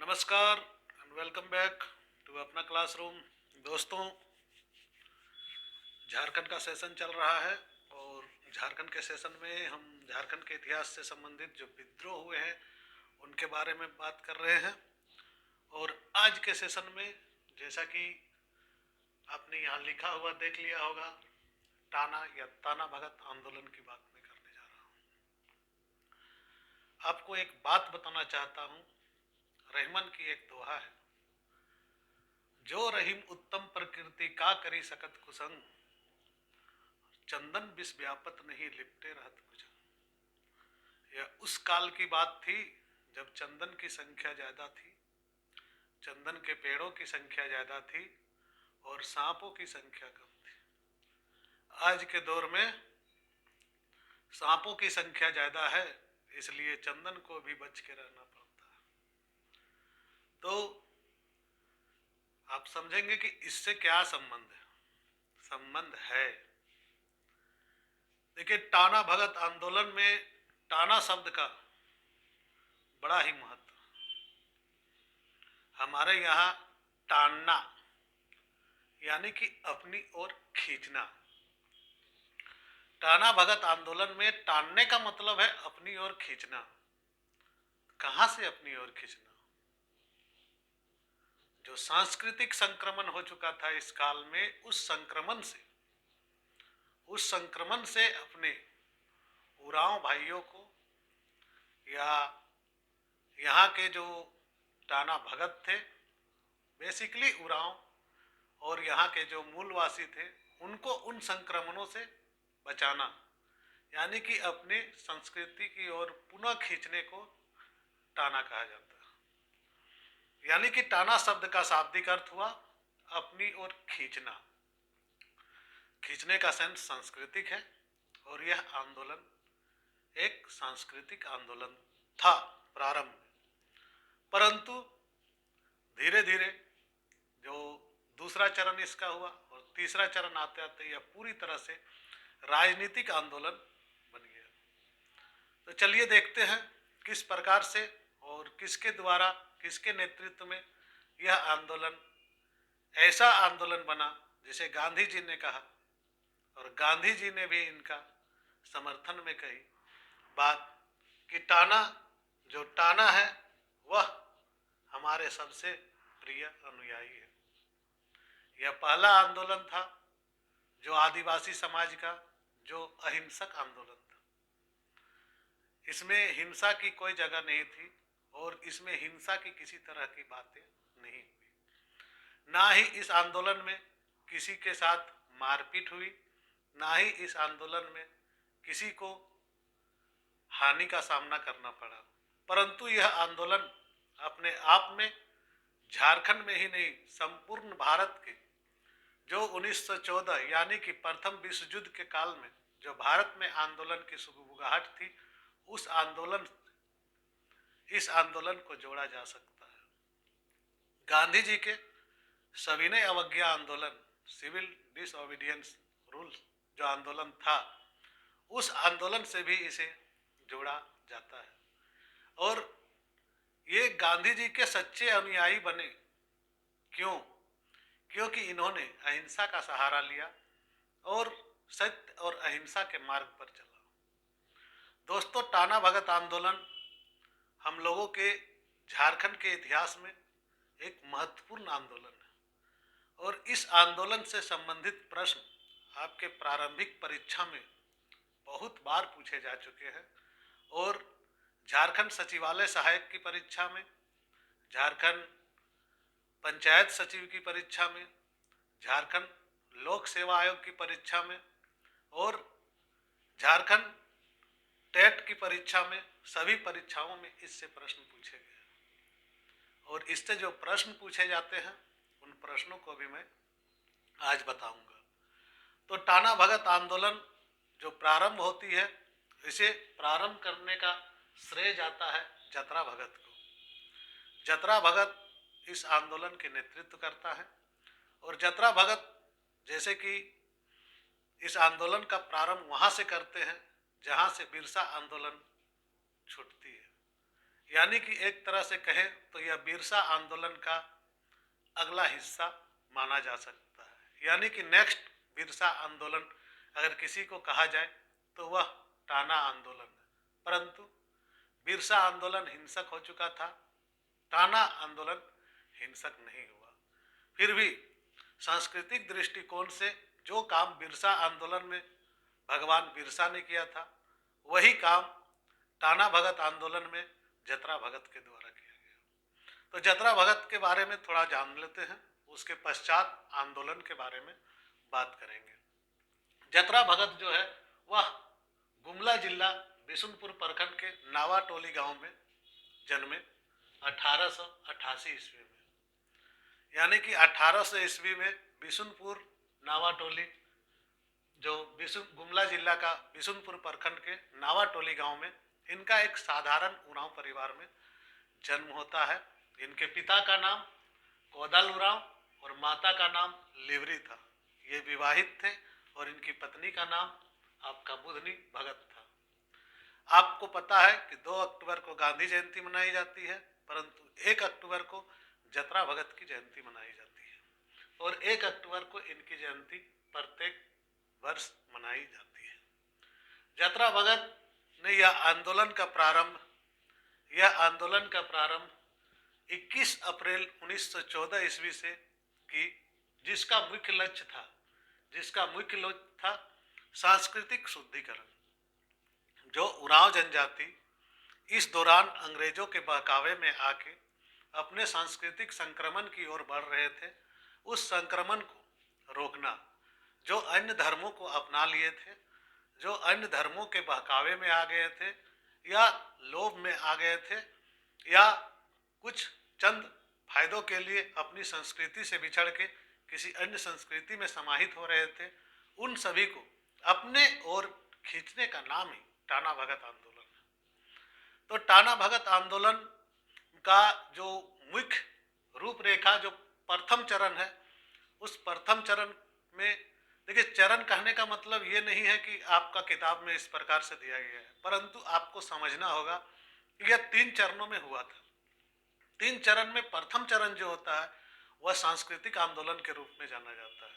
नमस्कार and welcome back to अपना classroom. दोस्तों, झारखंड का सेशन चल रहा है और झारखंड के सेशन में हम झारखंड के इतिहास से संबंधित जो विद्रोह हुए हैं उनके बारे में बात कर रहे हैं। और आज के सेशन में, जैसा कि आपने यहाँ लिखा हुआ देख लिया होगा, टाना या ताना भगत आंदोलन की बात मैं करने जा रहा हूँ। आपको एक बात बताना चाहता हूँ। रहमान की एक दोहा है, जो रहीम उत्तम प्रकृति का करी सकत कुसंग, चंदन विष व्यापत नहीं लिपटे रहत भुजंग। यह उस काल की बात थी जब चंदन की संख्या ज्यादा थी, चंदन के पेड़ों की संख्या ज्यादा थी और सांपों की संख्या कम थी। आज के दौर में सांपों की संख्या ज्यादा है, इसलिए चंदन को भी बच के रहना पड़ता है। तो आप समझेंगे कि इससे क्या संबंध है। संबंध है, देखिए, टाना भगत आंदोलन में टाना शब्द का बड़ा ही महत्व। हमारे यहाँ टानना यानी कि अपनी ओर खींचना। टाना भगत आंदोलन में टानने का मतलब है अपनी ओर खींचना। कहां से अपनी ओर खींचना? जो सांस्कृतिक संक्रमण हो चुका था इस काल में, उस संक्रमण से अपने उरांव भाइयों को या यहाँ के जो टाना भगत थे, बेसिकली उरांव, और यहाँ के जो मूलवासी थे, उनको उन संक्रमणों से बचाना, यानी कि अपने संस्कृति की ओर पुनः खींचने को टाना कहा जाता है। यानी कि टाना शब्द का शाब्दिक अर्थ हुआ अपनी ओर खींचना। खींचने का सेंस सांस्कृतिक है और यह आंदोलन एक सांस्कृतिक आंदोलन था प्रारंभ में, परंतु धीरे धीरे जो दूसरा चरण इसका हुआ और तीसरा चरण आते आते यह पूरी तरह से राजनीतिक आंदोलन बन गया। तो चलिए देखते हैं किस प्रकार से और किसके द्वारा, किसके नेतृत्व में यह आंदोलन ऐसा आंदोलन बना जिसे गांधी जी ने कहा, और गांधी जी ने भी इनका समर्थन में कही बात कि टाना, जो टाना है वह हमारे सबसे प्रिय अनुयायी है। यह पहला आंदोलन था जो आदिवासी समाज का, जो अहिंसक आंदोलन था। इसमें हिंसा की कोई जगह नहीं थी और इसमें हिंसा की किसी तरह की बातें नहीं हुई। ना ही इस आंदोलन में किसी के साथ मारपीट हुई, ना ही इस आंदोलन में किसी को हानि का सामना करना पड़ा। परंतु यह आंदोलन अपने आप में झारखंड में ही नहीं, संपूर्ण भारत के, जो 1914 यानी कि प्रथम विश्व युद्ध के काल में जो भारत में आंदोलन की सुगबुगाहट थी, इस आंदोलन को जोड़ा जा सकता है। गांधी जी के सविनय अवज्ञा आंदोलन, सिविल डिसओबीडियंस रूल जो आंदोलन था, उस आंदोलन से भी इसे जोड़ा जाता है। और ये गांधी जी के सच्चे अनुयायी बने क्यों? क्योंकि इन्होंने अहिंसा का सहारा लिया और सत्य और अहिंसा के मार्ग पर चला। दोस्तों, टाना भगत आंदोलन हम लोगों के झारखंड के इतिहास में एक महत्वपूर्ण आंदोलन है और इस आंदोलन से संबंधित प्रश्न आपके प्रारंभिक परीक्षा में बहुत बार पूछे जा चुके हैं। और झारखंड सचिवालय सहायक की परीक्षा में, झारखंड पंचायत सचिव की परीक्षा में, झारखंड लोक सेवा आयोग की परीक्षा में और झारखंड टेट की परीक्षा में, सभी परीक्षाओं में इससे प्रश्न पूछे गए। और इससे जो प्रश्न पूछे जाते हैं उन प्रश्नों को भी मैं आज बताऊंगा। तो टाना भगत आंदोलन जो प्रारंभ होती है, इसे प्रारंभ करने का श्रेय जाता है जतरा भगत को। जतरा भगत इस आंदोलन के नेतृत्व करता है और जतरा भगत जैसे कि इस आंदोलन का प्रारंभ वहां से करते हैं जहां से बिरसा आंदोलन छूटती है। यानी कि एक तरह से कहें तो यह बिरसा आंदोलन का अगला हिस्सा माना जा सकता है। यानी कि नेक्स्ट बिरसा आंदोलन अगर किसी को कहा जाए तो वह टाना आंदोलन है। परंतु बिरसा आंदोलन हिंसक हो चुका था, टाना आंदोलन हिंसक नहीं हुआ। फिर भी सांस्कृतिक दृष्टिकोण से जो काम बिरसा आंदोलन में भगवान बिरसा ने किया था, वही काम टाना भगत आंदोलन में जतरा भगत के द्वारा किया गया। तो जतरा भगत के बारे में थोड़ा जान लेते हैं, उसके पश्चात आंदोलन के बारे में बात करेंगे। जतरा भगत जो है वह गुमला जिला बिशुनपुर प्रखंड के नावाटोली गांव में जन्मे 1888 ईस्वी में। यानी कि 1800 ईस्वी में बिशुनपुर नावाटोली जो गुमला जिला का बिशुनपुर प्रखंड के नावाटोली गांव में इनका एक साधारण उरांव परिवार में जन्म होता है। इनके पिता का नाम कोदाल उरांव और माता का नाम लिवरी था। ये विवाहित थे और इनकी पत्नी का नाम आपका बुधनी भगत था। आपको पता है कि 2 अक्टूबर को गांधी जयंती मनाई जाती है, परंतु 1 अक्टूबर को जतरा भगत की जयंती मनाई जाती है और 1 अक्टूबर को इनकी जयंती प्रत्येक वर्ष मनाई जाती है। जतरा भगत ने यह आंदोलन का प्रारंभ 21 अप्रैल 1914 ईस्वी से की, जिसका मुख्य लक्ष्य था सांस्कृतिक शुद्धिकरण। जो उरांव जनजाति इस दौरान अंग्रेजों के बहकावे में आके अपने सांस्कृतिक संक्रमण की ओर बढ़ रहे थे, उस संक्रमण को रोकना। जो अन्य धर्मों को अपना लिए थे, जो अन्य धर्मों के बहकावे में आ गए थे या लोभ में आ गए थे या कुछ चंद फायदों के लिए अपनी संस्कृति से बिछड़ के किसी अन्य संस्कृति में समाहित हो रहे थे, उन सभी को अपने ओर खींचने का नाम ही टाना भगत आंदोलन है। तो टाना भगत आंदोलन का जो मुख्य रूपरेखा जो प्रथम चरण है, उस प्रथम चरण में देखिए, चरण कहने का मतलब ये नहीं है कि आपका किताब में इस प्रकार से दिया गया है, परंतु आपको समझना होगा कि यह 3 चरणों में हुआ था। 3 चरण में प्रथम चरण जो होता है वह सांस्कृतिक आंदोलन के रूप में जाना जाता है।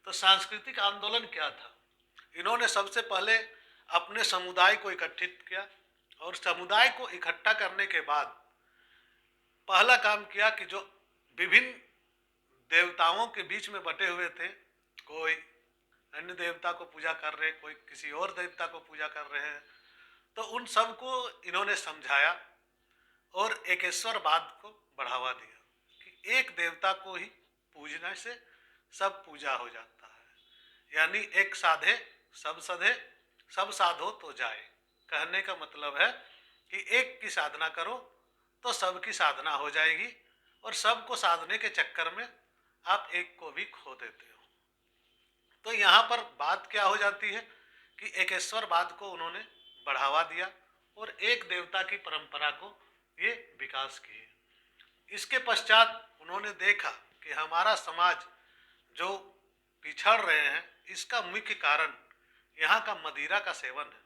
तो सांस्कृतिक आंदोलन क्या था? इन्होंने सबसे पहले अपने समुदाय को इकट्ठित किया और समुदाय को इकट्ठा करने के बाद पहला काम किया कि जो विभिन्न देवताओं के बीच में बटे हुए थे, कोई अन्य देवता को पूजा कर रहे, कोई किसी और देवता को पूजा कर रहे हैं, तो उन सबको इन्होंने समझाया और एकेश्वरवाद को बढ़ावा दिया कि एक देवता को ही पूजने से सब पूजा हो जाता है। यानी एक साधे सब सधे, सब साधो तो जाए। कहने का मतलब है कि एक की साधना करो तो सबकी साधना हो जाएगी और सबको साधने के चक्कर में आप एक को भी खो देते हो। तो यहाँ पर बात क्या हो जाती है कि एकेश्वरवाद को उन्होंने बढ़ावा दिया और एक देवता की परंपरा को ये विकास किए। इसके पश्चात उन्होंने देखा कि हमारा समाज जो पिछड़ रहे हैं, इसका मुख्य कारण यहाँ का मदिरा का सेवन है।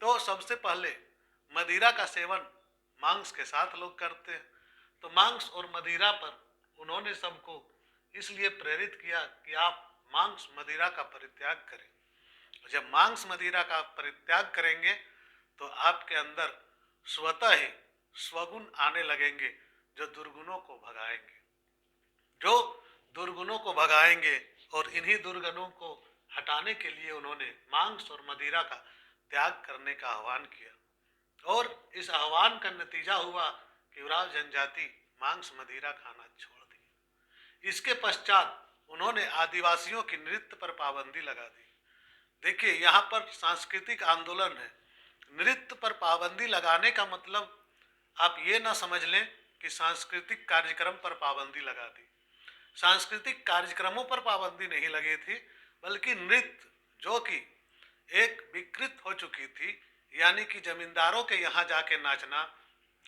तो सबसे पहले मदिरा का सेवन मांस के साथ लोग करते हैं, तो मांस और मदिरा पर उन्होंने सबको इसलिए प्रेरित किया कि आप मांस मदिरा का परित्याग करें। जब मांस मदिरा का परित्याग करेंगे तो आपके अंदर स्वतः ही स्वगुण आने लगेंगे जो दुर्गुणों को भगाएंगे और इन्हीं दुर्गुणों को हटाने के लिए उन्होंने मांस और मदिरा का त्याग करने का आह्वान किया और इस आह्वान का नतीजा हुआ कि उरांव जनजाति मांस मदिरा खाना छोड़ दी। इसके पश्चात उन्होंने आदिवासियों की नृत्य पर पाबंदी लगा दी। देखिए, यहाँ पर सांस्कृतिक आंदोलन है, नृत्य पर पाबंदी लगाने का मतलब आप ये ना समझ लें कि सांस्कृतिक कार्यक्रम पर पाबंदी लगा दी। सांस्कृतिक कार्यक्रमों पर पाबंदी नहीं लगी थी, बल्कि नृत्य जो कि एक विकृत हो चुकी थी, यानी कि जमींदारों के यहाँ जाके नाचना,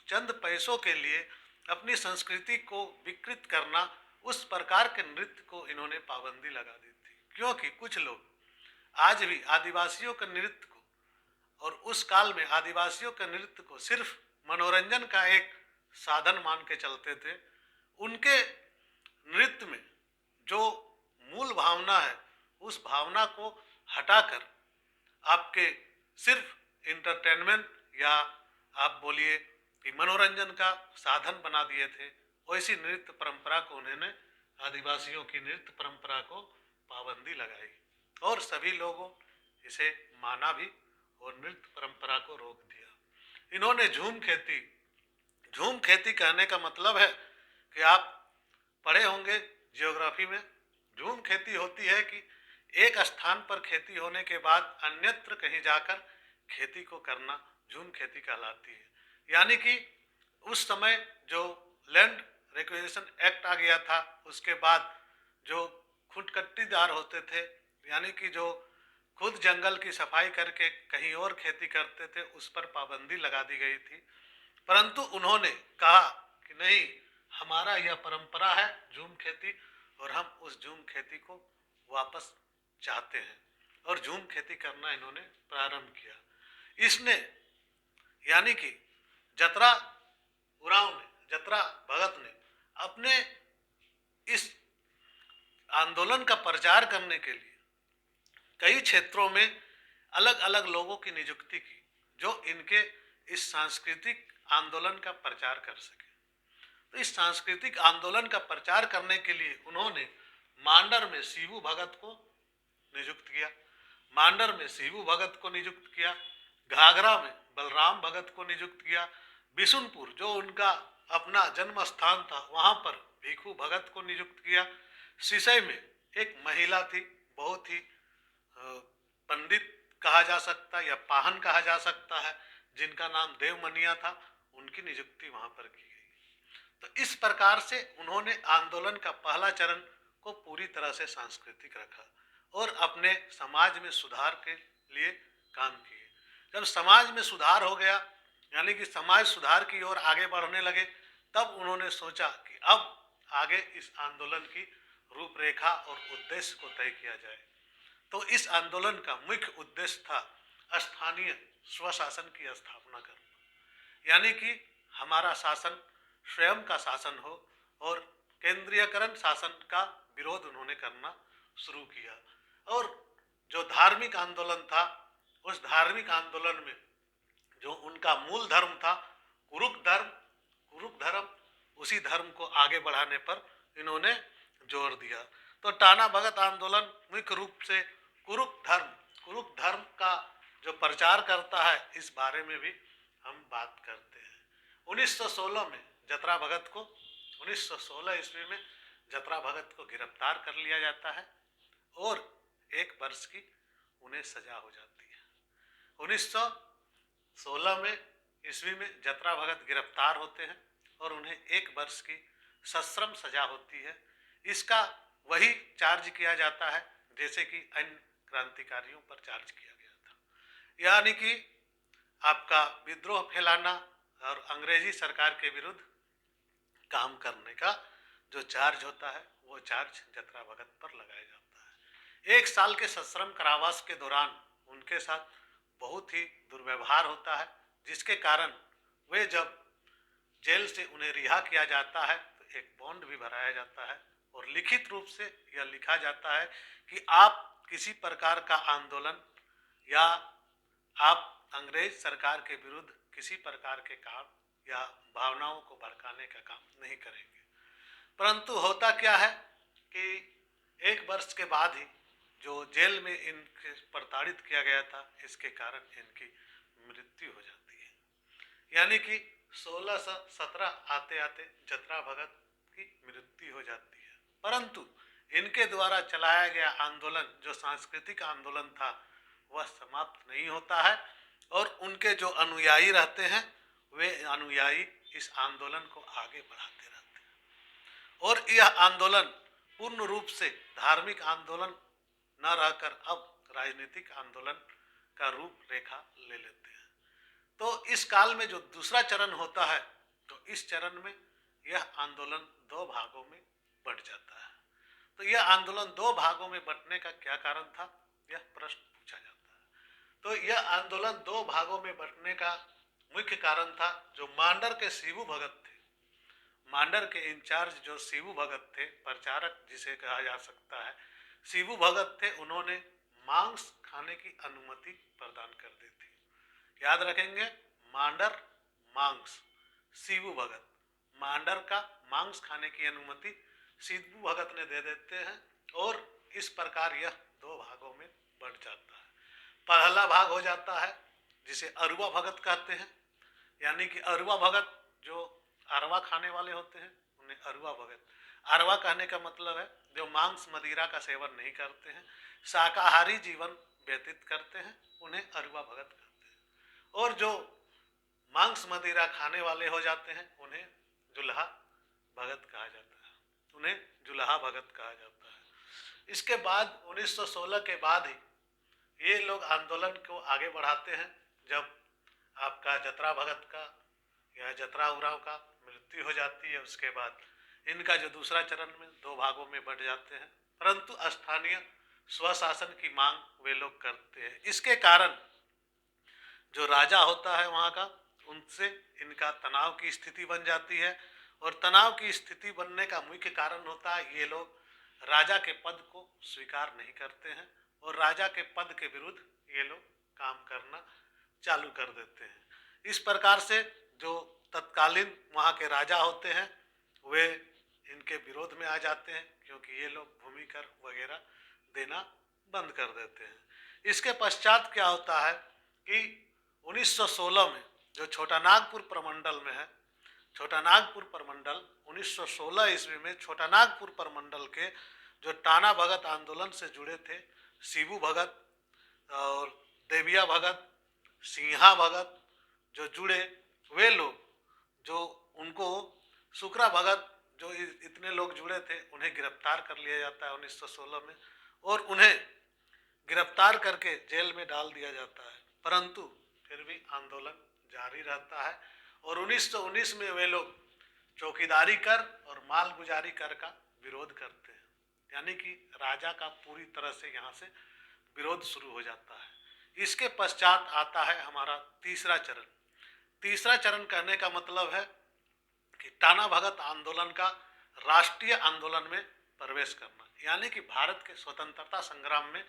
चंद पैसों के लिए अपनी संस्कृति को विकृत करना, उस प्रकार के नृत्य को इन्होंने पाबंदी लगा दी थी। क्योंकि कुछ लोग आज भी आदिवासियों के नृत्य को और उस काल में आदिवासियों के नृत्य को सिर्फ मनोरंजन का एक साधन मान के चलते थे। उनके नृत्य में जो मूल भावना है, उस भावना को हटाकर आपके सिर्फ इंटरटेनमेंट या आप बोलिए कि मनोरंजन का साधन बना दिए थे। वैसी नृत्य परंपरा को उन्होंने, आदिवासियों की नृत्य परंपरा को पाबंदी लगाई और सभी लोगों इसे माना भी और नृत्य परंपरा को रोक दिया। इन्होंने झूम खेती कहने का मतलब है कि आप पढ़े होंगे जियोग्राफी में, झूम खेती होती है कि एक स्थान पर खेती होने के बाद अन्यत्र कहीं जाकर खेती को करना झूम खेती कहलाती है। यानी कि उस समय जो लैंड रिक्वेजिशन एक्ट आ गया था, उसके बाद जो खुदकट्टीदार होते थे, यानी कि जो खुद जंगल की सफाई करके कहीं और खेती करते थे, उस पर पाबंदी लगा दी गई थी। परंतु उन्होंने कहा कि नहीं, हमारा यह परंपरा है झूम खेती और हम उस झूम खेती को वापस चाहते हैं और झूम खेती करना इन्होंने प्रारंभ किया। इसने यानी कि जतरा उरांव ने, जतरा भगत ने अपने इस आंदोलन का प्रचार करने के लिए कई क्षेत्रों में अलग अलग लोगों की नियुक्ति की, जो इनके इस सांस्कृतिक आंदोलन का प्रचार कर सके। तो इस सांस्कृतिक आंदोलन का प्रचार करने के लिए उन्होंने मांडर में शिबू भगत को नियुक्त किया, मांडर में शिबू भगत को नियुक्त किया, घाघरा में बलराम भगत को नियुक्त किया, बिशुनपुर जो उनका अपना जन्म स्थान था वहां पर भिखू भगत को नियुक्त किया, सिसई में एक महिला थी, बहुत ही पंडित कहा जा सकता या पाहन कहा जा सकता है, जिनका नाम देवमनिया था, उनकी नियुक्ति वहां पर की गई। तो इस प्रकार से उन्होंने आंदोलन का पहला चरण को पूरी तरह से सांस्कृतिक रखा और अपने समाज में सुधार के लिए काम किए। जब समाज में सुधार हो गया, यानी कि समाज सुधार की ओर आगे बढ़ने लगे, तब उन्होंने सोचा कि अब आगे इस आंदोलन की रूपरेखा और उद्देश्य को तय किया जाए। तो इस आंदोलन का मुख्य उद्देश्य था स्थानीय स्वशासन की स्थापना करना, यानी कि हमारा शासन स्वयं का शासन हो और केंद्रीयकरण शासन का विरोध उन्होंने करना शुरू किया। और जो धार्मिक आंदोलन था, उस धार्मिक आंदोलन में जो उनका मूल धर्म था कुरुक धर्म, उसी धर्म को आगे बढ़ाने पर इन्होंने जोर दिया। तो टाना भगत आंदोलन मुख्य रूप से कुरुक धर्म का जो प्रचार करता है, इस बारे में भी हम बात करते हैं। 1916 में जतरा भगत को 1916 ईस्वी में जतरा भगत को गिरफ्तार कर लिया जाता है और 1 वर्ष की उन्हें सजा हो जाती है। 1916 में ईस्वी में जतरा भगत गिरफ्तार होते हैं और उन्हें 1 वर्ष की सश्रम सजा होती है। इसका वही चार्ज किया जाता है जैसे कि अन्य क्रांतिकारियों पर चार्ज किया गया था, यानी कि आपका विद्रोह फैलाना और अंग्रेजी सरकार के विरुद्ध काम करने का जो चार्ज होता है, वो चार्ज जतरा भगत पर लगाया जाता है। 1 साल के सश्रम कारावास के दौरान उनके साथ बहुत ही दुर्व्यवहार होता है, जिसके कारण वे जब जेल से उन्हें रिहा किया जाता है तो एक बॉन्ड भी भराया जाता है और लिखित रूप से यह लिखा जाता है कि आप किसी प्रकार का आंदोलन या आप अंग्रेज सरकार के विरुद्ध किसी प्रकार के काम या भावनाओं को भड़काने का काम नहीं करेंगे। परंतु होता क्या है कि 1 वर्ष के बाद ही जो जेल में इनके प्रताड़ित किया गया था, इसके कारण इनकी मृत्यु हो जाती है। यानी कि 1617 आते आते जतरा भगत की मृत्यु हो जाती है। परंतु इनके द्वारा चलाया गया आंदोलन, जो सांस्कृतिक आंदोलन था, वह समाप्त नहीं होता है और उनके जो अनुयायी रहते हैं, वे अनुयायी इस आंदोलन को आगे बढ़ाते रहते हैं और यह आंदोलन पूर्ण रूप से धार्मिक आंदोलन न रहकर अब राजनीतिक आंदोलन का रूप रेखा ले लेते हैं। तो इस काल में जो दूसरा चरण होता है, तो इस चरण में यह आंदोलन 2 भागों में बंट जाता है। तो यह आंदोलन 2 भागों में बंटने का क्या कारण था, यह प्रश्न पूछा जाता है। तो यह आंदोलन 2 भागों में बंटने का मुख्य कारण था जो मांडर के शिबू भगत थे, मांडर के इंचार्ज जो शिबू भगत थे, प्रचारक जिसे कहा जा सकता है, शिबू भगत थे, उन्होंने मांस खाने की अनुमति प्रदान कर दी थी। याद रखेंगे, मांडर मांस, शिबू भगत, मांडर का मांस खाने की अनुमति शिबू भगत ने दे देते हैं और इस प्रकार यह दो भागों में बढ़ जाता है। पहला भाग हो जाता है जिसे अरुआ भगत कहते हैं, यानी कि अरुआ भगत जो अरवा खाने वाले होते हैं उन्हें अरुआ भगत। अरवा कहने का मतलब है जो मांस मदिरा का सेवन नहीं करते हैं, शाकाहारी जीवन व्यतीत करते हैं, उन्हें अरुआ भगत कहते हैं। और जो मांस मदिरा खाने वाले हो जाते हैं उन्हें जुल्हा भगत कहा जाता है, उन्हें जुल्हा भगत कहा जाता है। इसके बाद 1916 के बाद ही ये लोग आंदोलन को आगे बढ़ाते हैं। जब आपका जतरा भगत का या जतरा उराव का मृत्यु हो जाती है, उसके बाद इनका जो दूसरा चरण में दो भागों में बढ़ जाते हैं, परंतु स्थानीय स्वशासन की मांग वे लोग करते हैं। इसके कारण जो राजा होता है वहाँ का, उनसे इनका तनाव की स्थिति बन जाती है और तनाव की स्थिति बनने का मुख्य कारण होता है ये लोग राजा के पद को स्वीकार नहीं करते हैं और राजा के पद के विरुद्ध ये लोग काम करना चालू कर देते हैं। इस प्रकार से जो तत्कालीन वहाँ के राजा होते हैं वे इनके विरोध में आ जाते हैं, क्योंकि ये लोग भूमि कर वगैरह देना बंद कर देते हैं। इसके पश्चात क्या होता है कि 1916 में जो छोटा नागपुर प्रमंडल में है, छोटा नागपुर प्रमंडल 1916 ईस्वी में छोटा नागपुर प्रमंडल के जो टाना भगत आंदोलन से जुड़े थे, शिबू भगत और देविया भगत, सिंहा भगत जो जुड़े, वे लोग जो उनको शुक्रा भगत जो इतने लोग जुड़े थे उन्हें गिरफ्तार कर लिया जाता है 1916 में और उन्हें गिरफ्तार करके जेल में डाल दिया जाता है, परंतु फिर भी आंदोलन जारी रहता है और 1919 में वे लोग चौकीदारी कर और मालगुजारी कर का विरोध करते हैं, यानी कि राजा का पूरी तरह से यहाँ से विरोध शुरू हो जाता है। इसके पश्चात आता है हमारा तीसरा चरण। तीसरा चरण कहने का मतलब है कि टाना भगत आंदोलन का राष्ट्रीय आंदोलन में प्रवेश करना, यानी कि भारत के स्वतंत्रता संग्राम में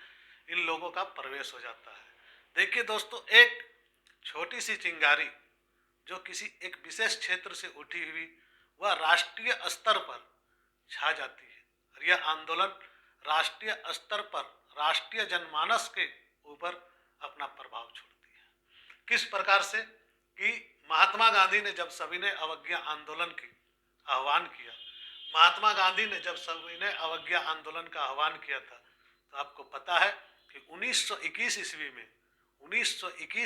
इन लोगों का प्रवेश हो जाता है। देखिए दोस्तों, एक छोटी सी चिंगारी जो किसी एक विशेष क्षेत्र से उठी हुई वह राष्ट्रीय स्तर पर छा जाती है और यह आंदोलन राष्ट्रीय स्तर पर राष्ट्रीय जनमानस के ऊपर अपना प्रभाव छोड़ती है। किस प्रकार से कि महात्मा गांधी ने जब सविनय अवज्ञा आंदोलन की आह्वान किया, महात्मा गांधी ने जब सविनय अवज्ञा आंदोलन का आह्वान किया था, तो आपको पता है कि 1921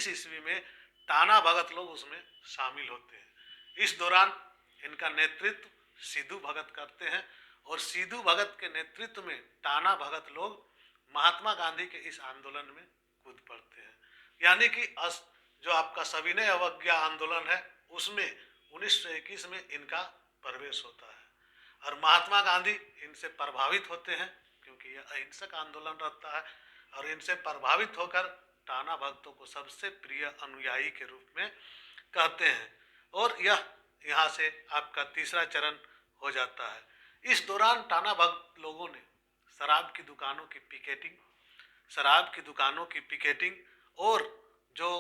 ईस्वी में टाना भगत लोग उसमें शामिल होते हैं। इस दौरान इनका नेतृत्व सिद्धू भगत करते हैं और सिद्धू भगत के नेतृत्व में टाना भगत लोग महात्मा गांधी के इस आंदोलन में कूद पड़ते हैं, यानी कि जो आपका सविनय अवज्ञा आंदोलन है उसमें 1921 में इनका प्रवेश होता है और महात्मा गांधी इनसे प्रभावित होते हैं, क्योंकि यह अहिंसक आंदोलन रहता है और इनसे प्रभावित होकर टाना भक्तों को सबसे प्रिय अनुयायी के रूप में कहते हैं और यह यहाँ से आपका तीसरा चरण हो जाता है। इस दौरान टाना भक्त लोगों ने शराब की दुकानों की पिकेटिंग और जो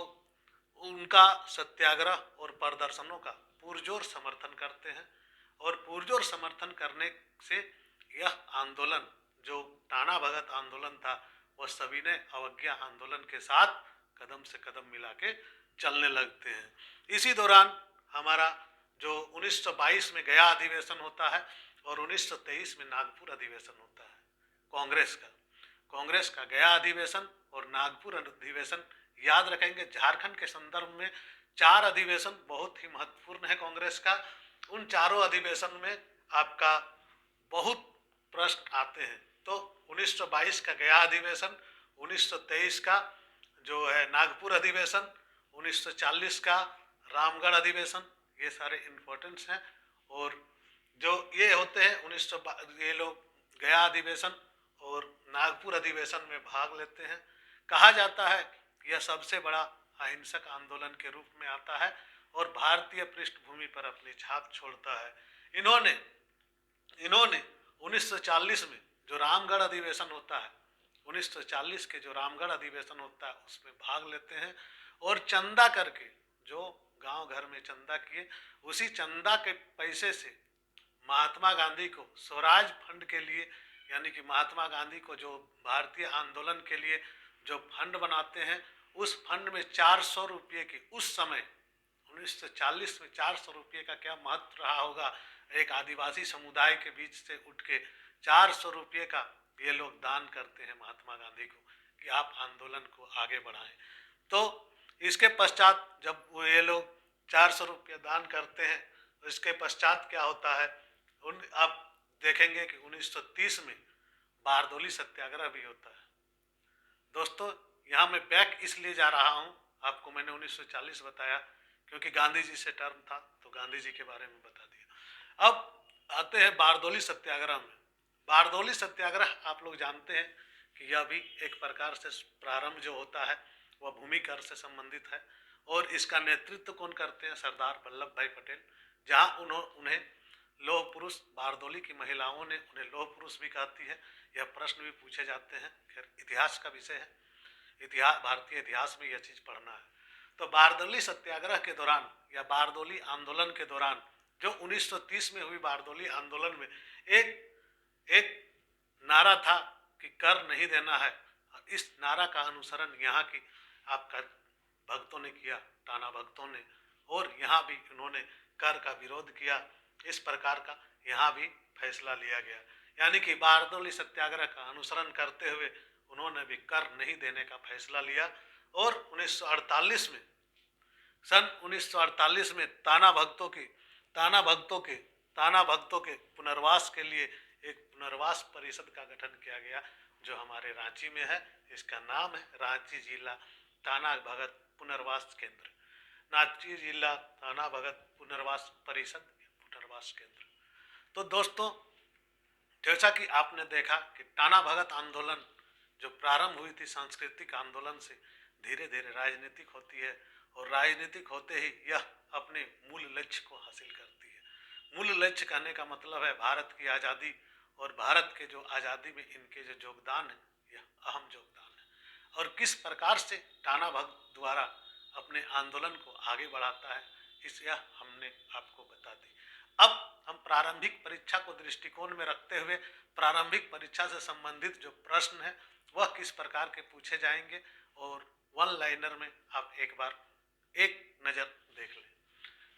उनका सत्याग्रह और प्रदर्शनों का पुरजोर समर्थन करते हैं और पुरजोर समर्थन करने से यह आंदोलन जो टाना भगत आंदोलन था वह सविनय अवज्ञा आंदोलन के साथ कदम से कदम मिला के चलने लगते हैं। इसी दौरान हमारा जो 1922 में गया अधिवेशन होता है और 1923 में नागपुर अधिवेशन होता है कांग्रेस का गया अधिवेशन और नागपुर अधिवेशन। याद रखेंगे, झारखंड के संदर्भ में 4 अधिवेशन बहुत ही महत्वपूर्ण है कांग्रेस का। उन चारों अधिवेशन में आपका बहुत प्रश्न आते हैं, तो 1922 का गया अधिवेशन, 1923 का जो है नागपुर अधिवेशन, 1940 का रामगढ़ अधिवेशन, ये सारे इम्पोर्टेंस हैं। और जो ये होते हैं ये लोग गया अधिवेशन और नागपुर अधिवेशन में भाग लेते हैं। कहा जाता है यह सबसे बड़ा अहिंसक आंदोलन के रूप में आता है और भारतीय पृष्ठभूमि पर अपनी छाप छोड़ता है। इन्होंने 1940 में जो रामगढ़ अधिवेशन होता है, 1940 के जो रामगढ़ अधिवेशन होता है उसमें भाग लेते हैं और चंदा करके, जो गांव घर में चंदा किए, उसी चंदा के पैसे से महात्मा गांधी को स्वराज फंड के लिए, यानी कि महात्मा गांधी को जो भारतीय आंदोलन के लिए जो फंड बनाते हैं, उस फंड में 400 रुपये की, उस समय 1940 में 400 रुपये का क्या महत्व रहा होगा। एक आदिवासी समुदाय के बीच से उठ के 400 रुपये का ये लोग दान करते हैं महात्मा गांधी को कि आप आंदोलन को आगे बढ़ाएं। तो इसके पश्चात जब वो ये लोग 400 रुपये दान करते हैं, तो इसके पश्चात क्या होता है, आप देखेंगे कि 1930 में बारदोली सत्याग्रह भी होता है। दोस्तों, यहाँ मैं बैक इसलिए जा रहा हूँ, आपको मैंने 1940 बताया क्योंकि गांधी जी से टर्म था तो गांधी जी के बारे में बता दिया। अब आते हैं बारदोली सत्याग्रह में। बारदोली सत्याग्रह आप लोग जानते हैं कि यह भी एक प्रकार से प्रारंभ जो होता है वह भूमि कर से संबंधित है और इसका नेतृत्व कौन करते हैं, सरदार वल्लभ भाई पटेल। जहाँ उन्हें लौह पुरुष, बारदोली की महिलाओं ने उन्हें लौह पुरुष भी कहती है। यह प्रश्न भी पूछे जाते हैं, खैर इतिहास का विषय है, इतिहास, भारतीय इतिहास में यह चीज पढ़ना है। तो बारदोली सत्याग्रह के दौरान या बारदोली आंदोलन के दौरान, जो 1930 में हुई बारदोली आंदोलन में एक नारा था कि कर नहीं देना है। इस नारा का अनुसरण यहाँ की आपका भक्तों ने किया, टाना भक्तों ने, और यहाँ भी उन्होंने कर का विरोध किया। इस प्रकार का यहाँ भी फैसला लिया गया, यानी कि बारदोली सत्याग्रह का अनुसरण करते हुए उन्होंने भी कर नहीं देने का फैसला लिया। और 1948 में, सन 1948 में ताना भक्तों के पुनर्वास के लिए एक पुनर्वास परिषद का गठन किया गया जो हमारे रांची में है। इसका नाम है रांची जिला ताना भगत पुनर्वास केंद्र, रांची जिला ताना भगत पुनर्वास परिषद, पुनर्वास केंद्र। तो दोस्तों, जैसा कि आपने देखा कि टाना भगत आंदोलन जो प्रारंभ हुई थी सांस्कृतिक आंदोलन से, धीरे धीरे राजनीतिक होती है और राजनीतिक होते ही यह अपने मूल लक्ष्य को हासिल करती है। मूल लक्ष्य कहने का मतलब है भारत की आज़ादी, और भारत के जो आज़ादी में इनके जो योगदान है, यह अहम योगदान है। और किस प्रकार से टाना भगत द्वारा अपने आंदोलन को आगे बढ़ाता है, इस यह हमने आपको बता दी। अब हम प्रारंभिक परीक्षा को दृष्टिकोण में रखते हुए प्रारंभिक परीक्षा से संबंधित जो प्रश्न है वह किस प्रकार के पूछे जाएंगे, और वन लाइनर में आप एक बार एक नज़र देख लें।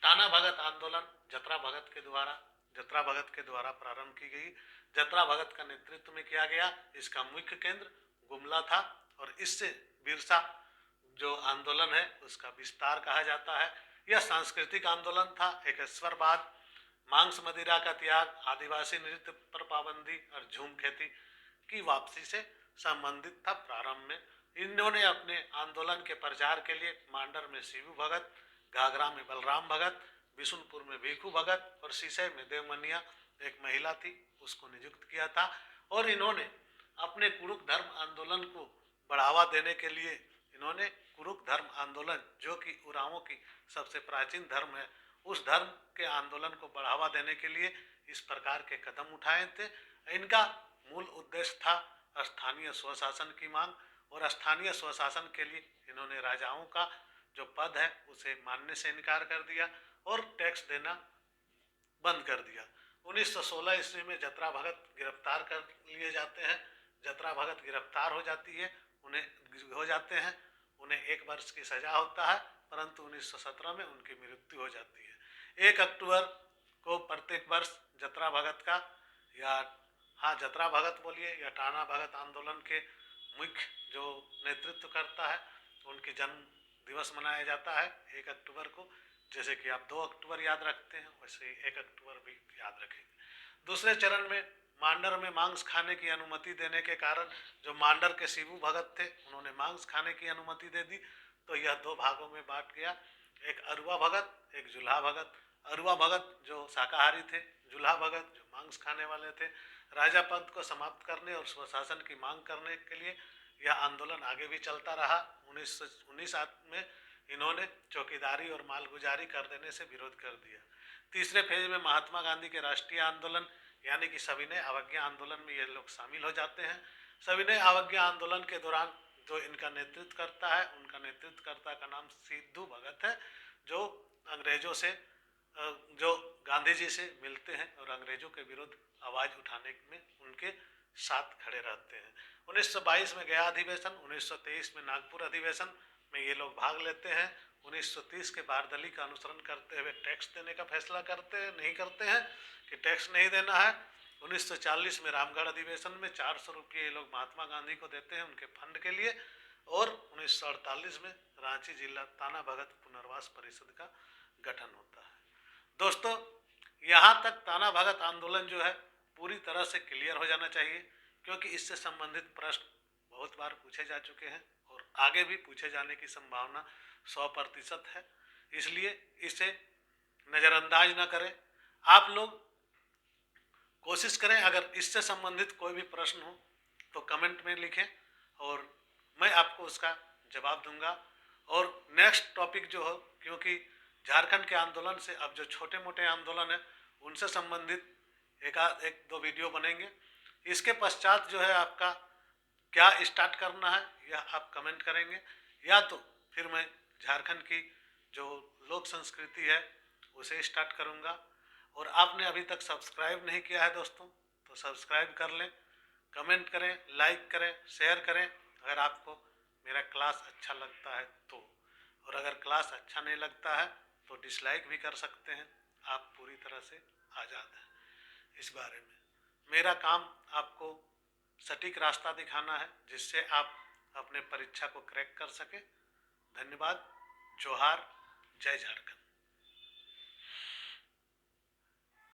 टाना भगत आंदोलन जतरा भगत के द्वारा प्रारंभ की गई। जतरा भगत का नेतृत्व में किया गया। इसका मुख्य केंद्र गुमला था और इससे बिरसा जो आंदोलन है उसका विस्तार कहा जाता है। यह सांस्कृतिक आंदोलन था। एकेश्वरवाद, मांस मदिरा का त्याग, आदिवासी नृत्य पर पाबंदी और झूम खेती की वापसी से संबंधित था। प्रारंभ में इन्होंने अपने आंदोलन के प्रचार के लिए मांडर में शिवू भगत, घाघरा में बलराम भगत, बिशुनपुर में भिखू भगत और सीसई में देवमनिया एक महिला थी उसको नियुक्त किया था। और इन्होंने अपने कुरुक धर्म आंदोलन को बढ़ावा देने के लिए इन्होंने कुरुक धर्म आंदोलन, जो कि उरांवों की सबसे प्राचीन धर्म है, उस धर्म के आंदोलन को बढ़ावा देने के लिए इस प्रकार के कदम उठाए थे। इनका मूल उद्देश्य था स्थानीय स्वशासन की मांग, और स्थानीय स्वशासन के लिए इन्होंने राजाओं का जो पद है उसे मानने से इनकार कर दिया और टैक्स देना बंद कर दिया। 1916 ईस्वी में जतरा भगत गिरफ्तार कर लिए जाते हैं। जतरा भगत गिरफ्तार हो जाते हैं, उन्हें 1 वर्ष की सजा होता है, परंतु 1917 में उनकी मृत्यु हो जाती है। 1 अक्टूबर को प्रत्येक वर्ष जतरा भगत का जतरा भगत बोलिए या टाना भगत आंदोलन के मुख्य जो नेतृत्व करता है उनकी जन्म दिवस मनाया जाता है 1 अक्टूबर को। जैसे कि आप 2 अक्टूबर याद रखते हैं वैसे ही 1 अक्टूबर भी याद रखेंगे। दूसरे चरण में मांडर में मांस खाने की अनुमति देने के कारण जो मांडर के शिवू भगत थे उन्होंने मांस खाने की अनुमति दे दी, तो यह 2 भागों में बांट गया, एक अरुआ भगत, एक जुल्हा भगत। अरुआ भगत जो शाकाहारी थे, जुल्हा भगत जो मांस खाने वाले थे। राजा पद को समाप्त करने और स्वशासन की मांग करने के लिए यह आंदोलन आगे भी चलता रहा। 1919 में इन्होंने चौकीदारी और मालगुजारी कर देने से विरोध कर दिया। तीसरे फेज में महात्मा गांधी के राष्ट्रीय आंदोलन यानी कि सविनय अवज्ञा आंदोलन में ये लोग शामिल हो जाते हैं। सविनय अवज्ञा आंदोलन के दौरान जो इनका नेतृत्व करता है, उनका नेतृत्वकर्ता का नाम सिद्धू भगत है, जो अंग्रेजों से जो गांधी जी से मिलते हैं और अंग्रेजों के विरुद्ध आवाज उठाने में उनके साथ खड़े रहते हैं। 1922 में गया अधिवेशन, 1923 में नागपुर अधिवेशन में ये लोग भाग लेते हैं। 1930 के बारदली का अनुसरण करते हुए टैक्स देने का फैसला नहीं करते हैं कि टैक्स नहीं देना है। 1940 में रामगढ़ अधिवेशन में 400 रुपये ये लोग महात्मा गांधी को देते हैं उनके फंड के लिए। और 1948 में रांची जिला ताना भगत पुनर्वास परिषद का गठन होता है। दोस्तों, यहाँ तक ताना भगत आंदोलन जो है पूरी तरह से क्लियर हो जाना चाहिए, क्योंकि इससे संबंधित प्रश्न बहुत बार पूछे जा चुके हैं और आगे भी पूछे जाने की संभावना 100% है। इसलिए इसे नज़रअंदाज न करें। आप लोग कोशिश करें, अगर इससे संबंधित कोई भी प्रश्न हो तो कमेंट में लिखें और मैं आपको उसका जवाब दूंगा। और नेक्स्ट टॉपिक जो हो, क्योंकि झारखंड के आंदोलन से अब जो छोटे मोटे आंदोलन है उनसे संबंधित एक दो वीडियो बनेंगे। इसके पश्चात जो है आपका क्या स्टार्ट करना है यह आप कमेंट करेंगे, या तो फिर मैं झारखंड की जो लोक संस्कृति है उसे स्टार्ट करूंगा। और आपने अभी तक सब्सक्राइब नहीं किया है दोस्तों तो सब्सक्राइब कर लें, कमेंट करें, लाइक करें, शेयर करें अगर आपको मेरा क्लास अच्छा लगता है तो। और अगर क्लास अच्छा नहीं लगता है तो डिसलाइक भी कर सकते हैं। आप पूरी तरह से आज़ाद हैं इस बारे में। मेरा काम आपको सटीक रास्ता दिखाना है जिससे आप अपने परीक्षा को क्रैक कर सकें। धन्यवाद। जोहार। जय झारखंड।